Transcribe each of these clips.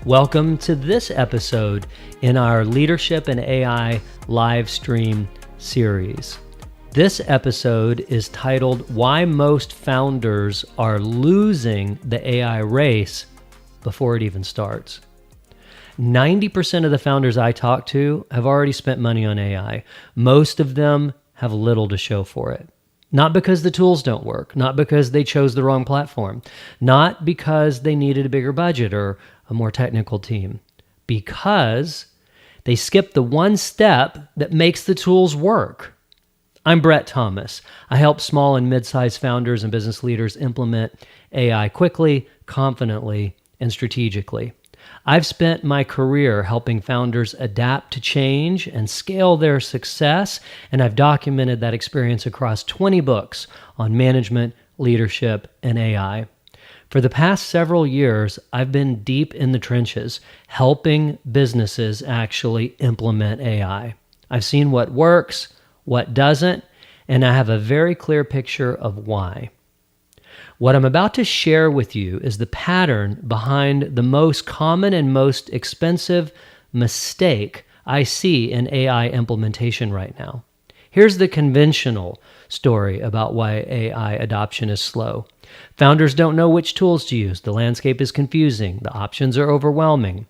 Welcome to this episode in our Leadership and AI Livestream series. This episode is titled, Why Most Founders Are Losing the AI Race Before It Even Starts. 90% of the founders I talk to have already spent money on AI. Most of them have little to show for it. Not because the tools don't work, not because they chose the wrong platform, not because they needed a bigger budget or a more technical team, because they skipped the one step that makes the tools work. I'm Brett Thomas. I help small and mid-sized founders and business leaders implement AI quickly, confidently, and strategically. I've spent my career helping founders adapt to change and scale their success, and I've documented that experience across 20 books on management, leadership, and AI. For the past several years, I've been deep in the trenches, helping businesses actually implement AI. I've seen what works, what doesn't, and I have a very clear picture of why. What I'm about to share with you is the pattern behind the most common and most expensive mistake I see in AI implementation right now. Here's the conventional story about why AI adoption is slow. Founders don't know which tools to use. The landscape is confusing. The options are overwhelming.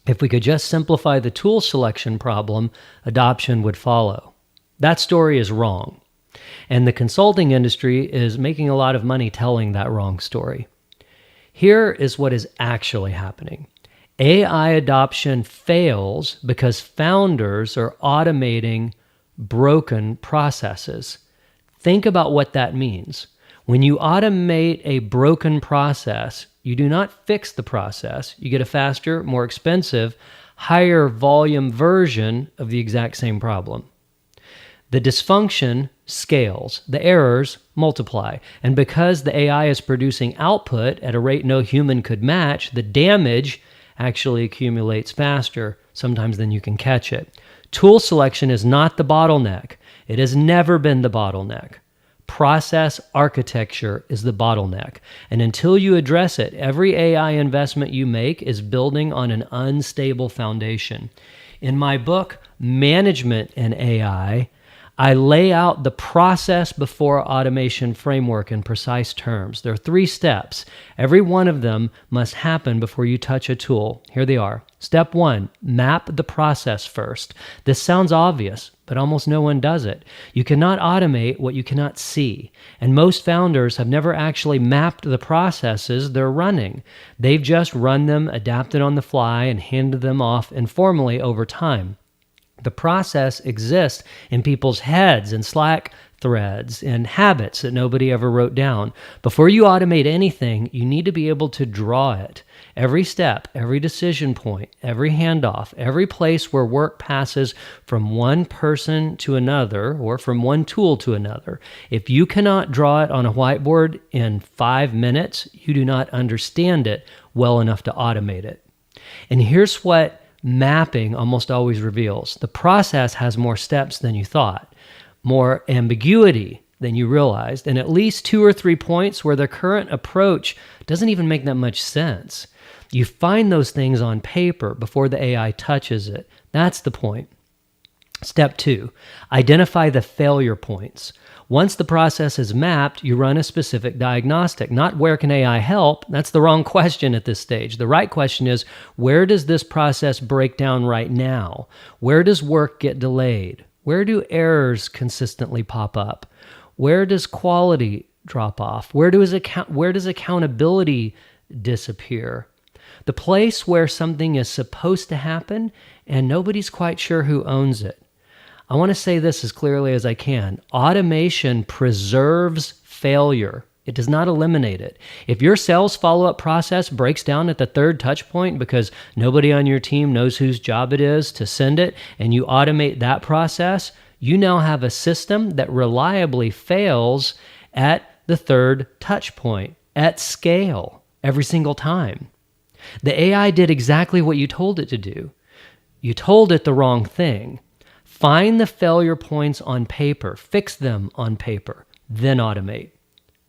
If we could just simplify the tool selection problem, adoption would follow. That story is wrong. And the consulting industry is making a lot of money telling that wrong story. Here is what is actually happening. AI adoption fails because founders are automating broken processes. Think about what that means. When you automate a broken process, you do not fix the process. You get a faster, more expensive, higher volume version of the exact same problem. The dysfunction scales, the errors multiply, and because the AI is producing output at a rate no human could match, the damage actually accumulates faster, sometimes than you can catch it. Tool selection is not the bottleneck. It has never been the bottleneck. Process architecture is the bottleneck, and until you address it, every AI investment you make is building on an unstable foundation. In my book, Management and AI, I lay out the process before automation framework in precise terms. There are 3 steps. Every one of them must happen before you touch a tool. Here they are. Step 1, map the process first. This sounds obvious, but almost no one does it. You cannot automate what you cannot see. And most founders have never actually mapped the processes they're running. They've just run them, adapted on the fly, and handed them off informally over time. The process exists in people's heads and Slack threads and habits that nobody ever wrote down. Before you automate anything, you need to be able to draw it. Every step, every decision point, every handoff, every place where work passes from one person to another or from one tool to another. If you cannot draw it on a whiteboard in 5 minutes, you do not understand it well enough to automate it. And here's what mapping almost always reveals. The process has more steps than you thought, more ambiguity than you realized, and at least 2 or 3 points where the current approach doesn't even make that much sense. You find those things on paper before the AI touches it. That's the point. Step 2, identify the failure points. Once the process is mapped, you run a specific diagnostic. Not where can AI help? That's the wrong question at this stage. The right question is, where does this process break down right now? Where does work get delayed? Where do errors consistently pop up? Where does quality drop off? Where does accountability disappear? The place where something is supposed to happen and nobody's quite sure who owns it. I want to say this as clearly as I can. Automation preserves failure. It does not eliminate it. If your sales follow-up process breaks down at the 3rd touch point because nobody on your team knows whose job it is to send it, and you automate that process, you now have a system that reliably fails at the 3rd touch point at scale every single time. The AI did exactly what you told it to do. You told it the wrong thing. Find the failure points on paper, fix them on paper, then automate.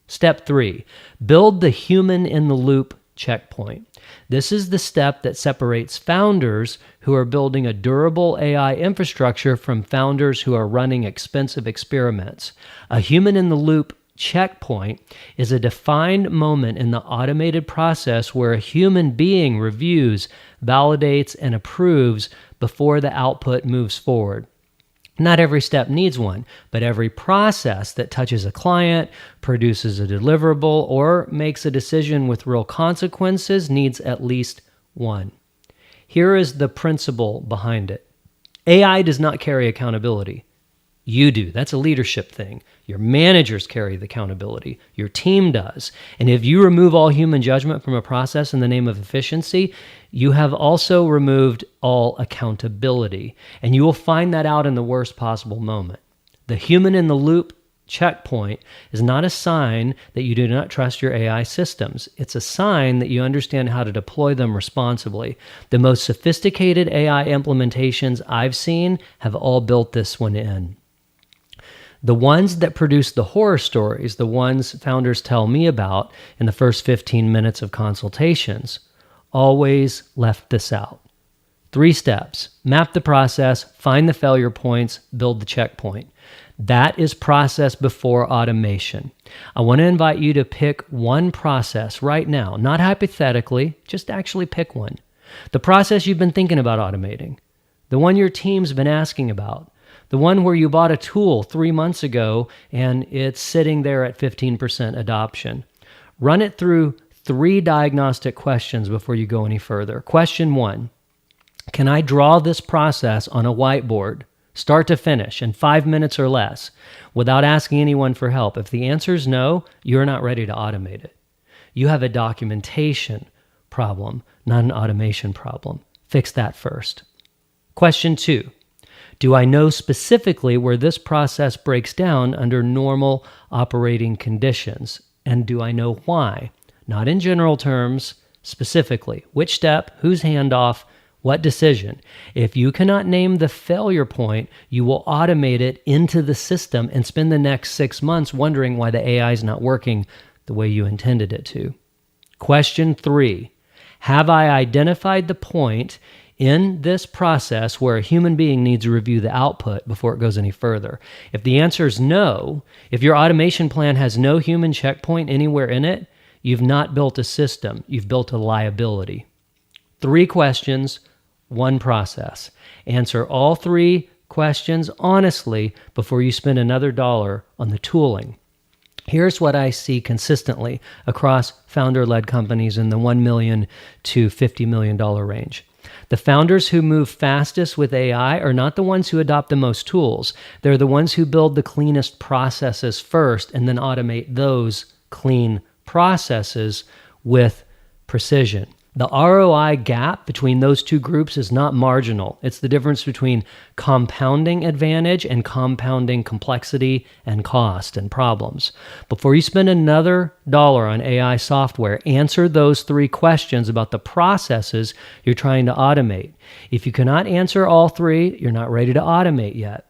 Step 3, build the human in the loop checkpoint. This is the step that separates founders who are building a durable AI infrastructure from founders who are running expensive experiments. A human-in-the-loop checkpoint is a defined moment in the automated process where a human being reviews, validates, and approves before the output moves forward. Not every step needs one, but every process that touches a client, produces a deliverable, or makes a decision with real consequences needs at least one. Here is the principle behind it. AI does not carry accountability. You do. That's a leadership thing. Your managers carry the accountability. Your team does. And if you remove all human judgment from a process in the name of efficiency, you have also removed all accountability. And you will find that out in the worst possible moment. The human-in-the-loop checkpoint is not a sign that you do not trust your AI systems. It's a sign that you understand how to deploy them responsibly. The most sophisticated AI implementations I've seen have all built this one in. The ones that produce the horror stories, the ones founders tell me about in the first 15 minutes of consultations, always left this out. 3 steps: map the process, find the failure points, build the checkpoint. That is process before automation. I want to invite you to pick one process right now, not hypothetically, just actually pick one. The process you've been thinking about automating, the one your team's been asking about, the one where you bought a tool 3 months ago and it's sitting there at 15% adoption. Run it through 3 diagnostic questions before you go any further. Question 1, can I draw this process on a whiteboard, start to finish, in 5 minutes or less, without asking anyone for help? If the answer is no, you're not ready to automate it. You have a documentation problem, not an automation problem. Fix that first. Question 2, do I know specifically where this process breaks down under normal operating conditions? And do I know why? Not in general terms, specifically. Which step, whose handoff, what decision? If you cannot name the failure point, you will automate it into the system and spend the next 6 months wondering why the AI is not working the way you intended it to. Question 3, have I identified the point in this process where a human being needs to review the output before it goes any further? If the answer is no, if your automation plan has no human checkpoint anywhere in it, you've not built a system, you've built a liability. 3 questions, 1 process. Answer all 3 questions honestly before you spend another dollar on the tooling. Here's what I see consistently across founder-led companies in the $1 million to $50 million range. The founders who move fastest with AI are not the ones who adopt the most tools. They're the ones who build the cleanest processes first and then automate those clean processes with precision. The ROI gap between those 2 groups is not marginal. It's the difference between compounding advantage and compounding complexity and cost and problems. Before you spend another dollar on AI software, answer those 3 questions about the processes you're trying to automate. If you cannot answer all 3, you're not ready to automate yet.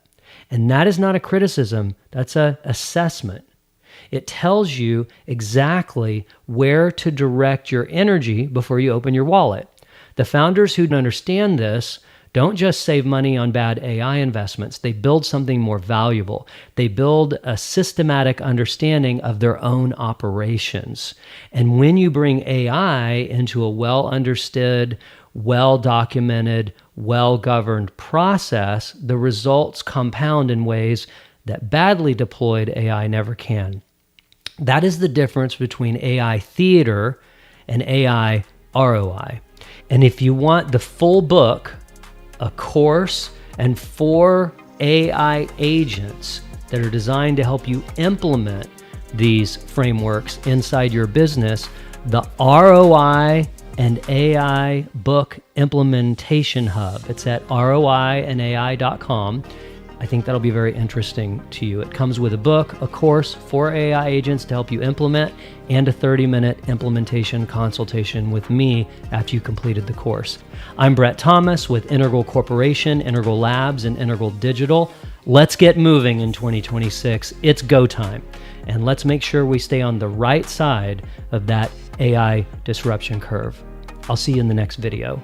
And that is not a criticism, that's an assessment. It tells you exactly where to direct your energy before you open your wallet. The founders who understand this don't just save money on bad AI investments. They build something more valuable. They build a systematic understanding of their own operations. And when you bring AI into a well-understood, well-documented, well-governed process, the results compound in ways that badly deployed AI never can. That is the difference between AI theater and AI ROI. And if you want the full book, a course, and 4 AI agents that are designed to help you implement these frameworks inside your business, the ROI and AI Book Implementation Hub. It's at roiandai.com. I think that'll be very interesting to you. It comes with a book, a course, 4 AI agents to help you implement, and a 30-minute implementation consultation with me after you completed the course. I'm Brett Thomas with Integral Corporation, Integral Labs, and Integral Digital. Let's get moving in 2026. It's go time. And let's make sure we stay on the right side of that AI disruption curve. I'll see you in the next video.